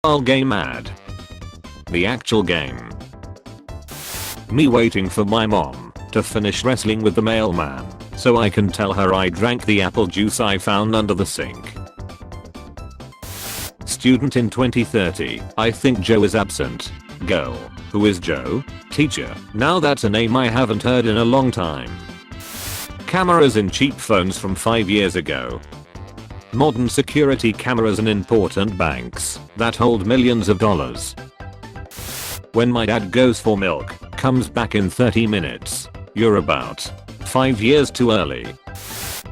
mobile game ad. The actual game. Me waiting for my mom to finish wrestling with the mailman so I can tell her I drank the apple juice I found under the sink. Student in 2030, I think Joe is absent. Girl, who is Joe? Teacher, now that's a name I haven't heard in a long time. Cameras in cheap phones from 5 years ago. Modern security cameras in important banks that hold millions of dollars. When my dad goes for milk, comes back in 30 minutes. You're about 5 years too early.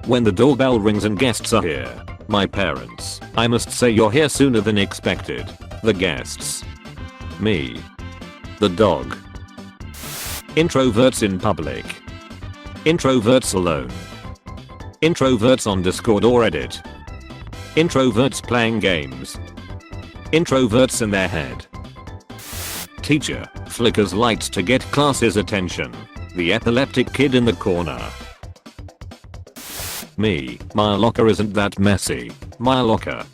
When the doorbell rings and guests are here. My parents, I must say you're here sooner than expected. The guests. Me. The dog. Introverts in public. Introverts alone. Introverts on Discord or Reddit. Introverts playing games. Introverts in their head. Teacher flickers lights to get class's attention. The epileptic kid in the corner. Me, my locker isn't that messy. My locker.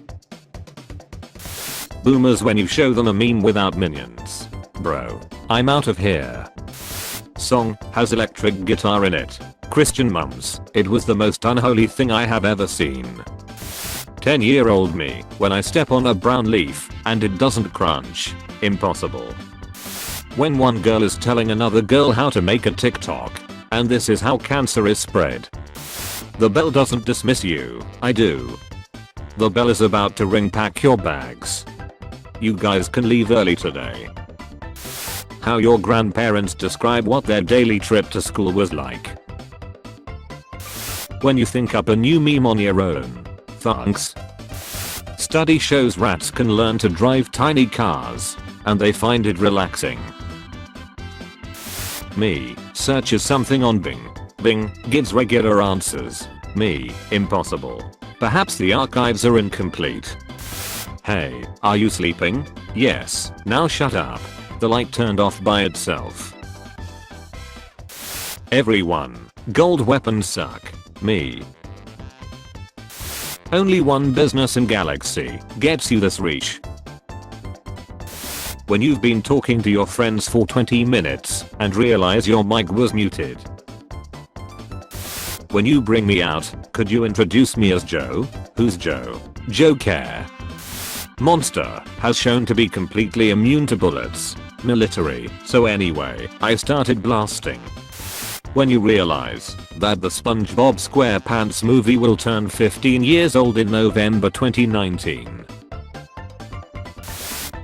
Boomers when you show them a meme without minions. Bro, I'm out of here. Song has electric guitar in it. Christian mums, it was the most unholy thing I have ever seen. 10-year-old me, when I step on a brown leaf and it doesn't crunch. Impossible. When one girl is telling another girl how to make a TikTok, and this is how cancer is spread. The bell doesn't dismiss you, I do. The bell is about to ring, pack your bags. You guys can leave early today. How your grandparents describe what their daily trip to school was like. When you think up a new meme on your own. Thanks. Study shows rats can learn to drive tiny cars, and they find it relaxing. Me searches something on Bing. Bing gives regular answers. Me, impossible. Perhaps the archives are incomplete. Hey, are you sleeping? Yes, now shut up. The light turned off by itself. Everyone, gold weapons suck. Me. Only one business in Galaxy gets you this reach. When you've been talking to your friends for 20 minutes and realize your mic was muted. When you bring me out, could you introduce me as Joe? Who's Joe? Joe Care. Monster has shown to be completely immune to bullets. Military. So anyway, I started blasting. When you realize that the SpongeBob SquarePants movie will turn 15 years old in November 2019.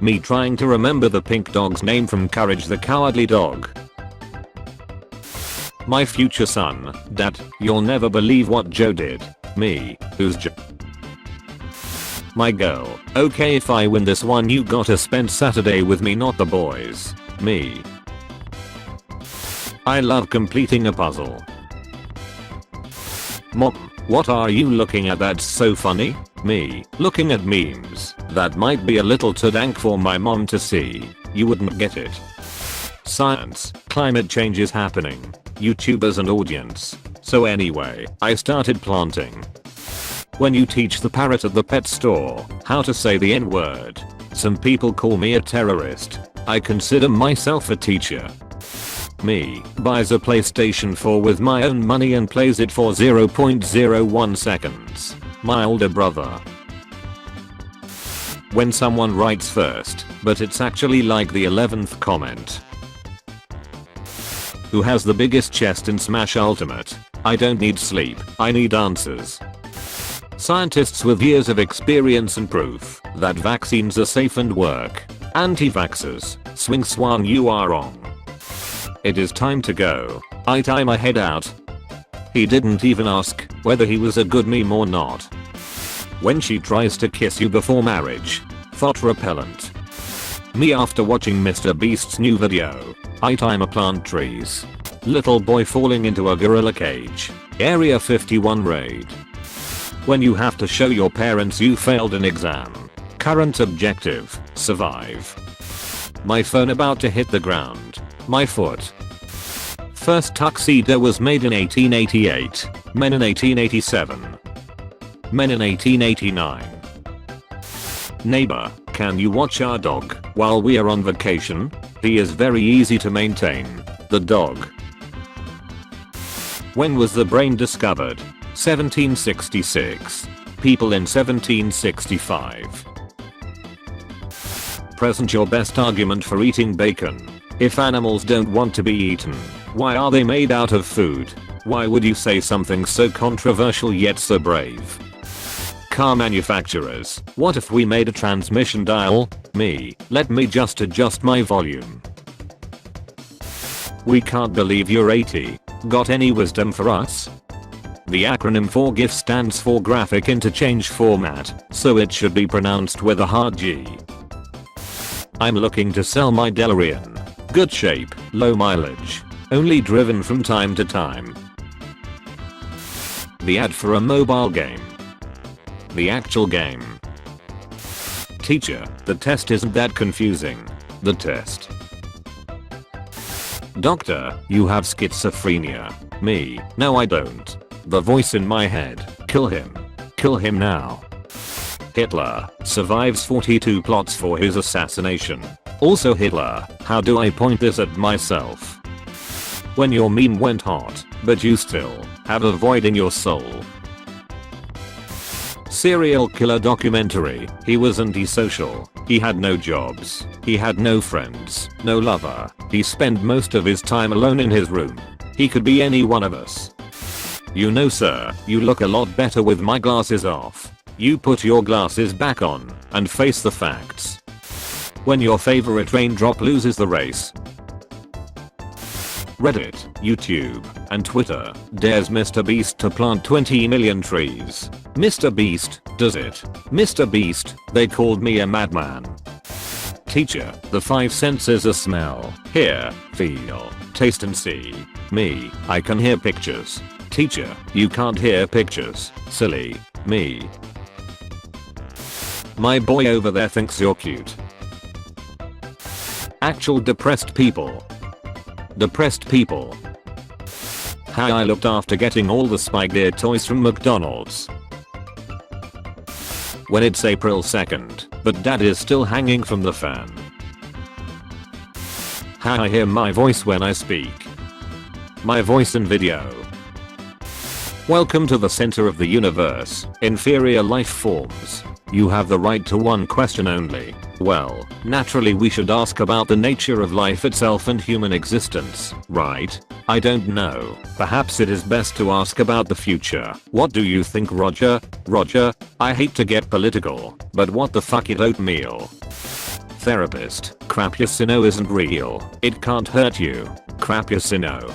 Me trying to remember the pink dog's name from Courage the Cowardly Dog. My future son, Dad, you'll never believe what Joe did. Me, who's Joe? My girl, okay if I win this one you gotta spend Saturday with me, not the boys. Me. I love completing a puzzle. Mom, what are you looking at that's so funny? Me, looking at memes that might be a little too dank for my mom to see. You wouldn't get it. Science, climate change is happening. YouTubers and audience. So anyway, I started planting. When you teach the parrot at the pet store how to say the N-word, some people call me a terrorist. I consider myself a teacher. Me buys a PlayStation 4 with my own money and plays it for 0.01 seconds. My older brother. When someone writes first, but it's actually like the 11th comment. Who has the biggest chest in Smash Ultimate? I don't need sleep, I need answers. Scientists with years of experience and proof that vaccines are safe and work. Anti-vaxxers, swing swan, you are wrong. It is time to go. I tie my head out. He didn't even ask whether he was a good meme or not. When she tries to kiss you before marriage. Thought repellent. Me after watching Mr. Beast's new video. I timer plant trees. Little boy falling into a gorilla cage. Area 51 raid. When you have to show your parents you failed an exam. Current objective, survive. My phone about to hit the ground. My foot. First tuxedo was made in 1888. Men in 1887. Men in 1889. Neighbor, Can you watch our dog while we are on vacation? He is very easy to maintain. The dog. When was the brain discovered? 1766. People in 1765. Present your best argument for eating bacon. If animals don't want to be eaten, why are they made out of food? Why would you say something so controversial yet so brave? Car manufacturers, what if we made a transmission dial? Me, let me just adjust my volume. We can't believe you're 80. Got any wisdom for us? The acronym for GIF stands for Graphic Interchange Format, so it should be pronounced with a hard G. I'm looking to sell my DeLorean. Good shape, low mileage, only driven from time to time. The ad for a mobile game. The actual game. Teacher, the test isn't that confusing. The test. Doctor, you have schizophrenia. Me, no I don't. The voice in my head, kill him. Kill him now. Hitler survives 42 plots for his assassination. Also Hitler, how do I point this at myself? When your meme went hot, but you still have a void in your soul. Serial killer documentary. He was antisocial. He had no jobs. He had no friends, no lover. He spent most of his time alone in his room. He could be any one of us. You know sir, you look a lot better with my glasses off. You put your glasses back on and face the facts. When your favorite raindrop loses the race. Reddit, YouTube, and Twitter dares Mr. Beast to plant 20 million trees. Mr. Beast does it. Mr. Beast, they called me a madman. Teacher, the 5 senses are smell, hear, feel, taste and see. Me, I can hear pictures. Teacher, you can't hear pictures, silly. Me. My boy over there thinks you're cute. Actual depressed people. Depressed people. How I looked after getting all the Spike Deer toys from McDonald's. When it's April 2nd, but dad is still hanging from the fan. How I hear my voice when I speak. My voice in video. Welcome to the center of the universe, inferior life forms. You have the right to one question only. Well, naturally we should ask about the nature of life itself and human existence, right? I don't know. Perhaps it is best to ask about the future. What do you think, Roger? Roger, I hate to get political, but what the fuck is oatmeal? Therapist, Crapusino isn't real. It can't hurt you. Crapusino.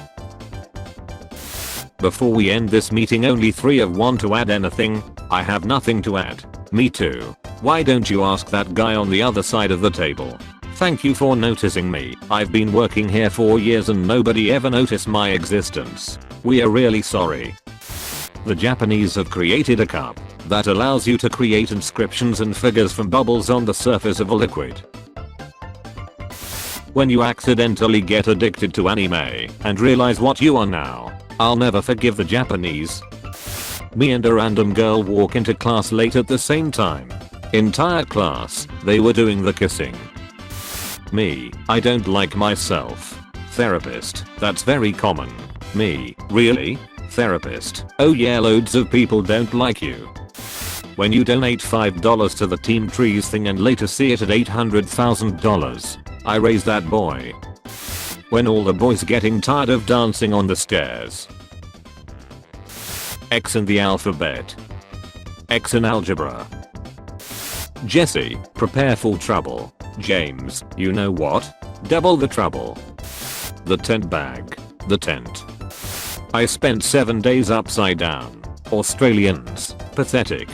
Before we end this meeting, only 3 of want to add anything. I have nothing to add. Me too. Why don't you ask that guy on the other side of the table? Thank you for noticing me. I've been working here for years and nobody ever noticed my existence. We are really sorry. The Japanese have created a cup that allows you to create inscriptions and figures from bubbles on the surface of a liquid. When you accidentally get addicted to anime and realize what you are now, I'll never forgive the Japanese. Me and a random girl walk into class late at the same time. Entire class, they were doing the kissing. Me, I don't like myself. Therapist, that's very common. Me, really? Therapist, oh yeah, loads of people don't like you. When you donate $5 to the Team Trees thing and later see it at $800,000, I raise that boy. When all the boys getting tired of dancing on the stairs. X in the alphabet. X in algebra. Jesse, prepare for trouble. James, you know what? Double the trouble. The tent bag. The tent. I spent 7 days upside down. Australians, pathetic.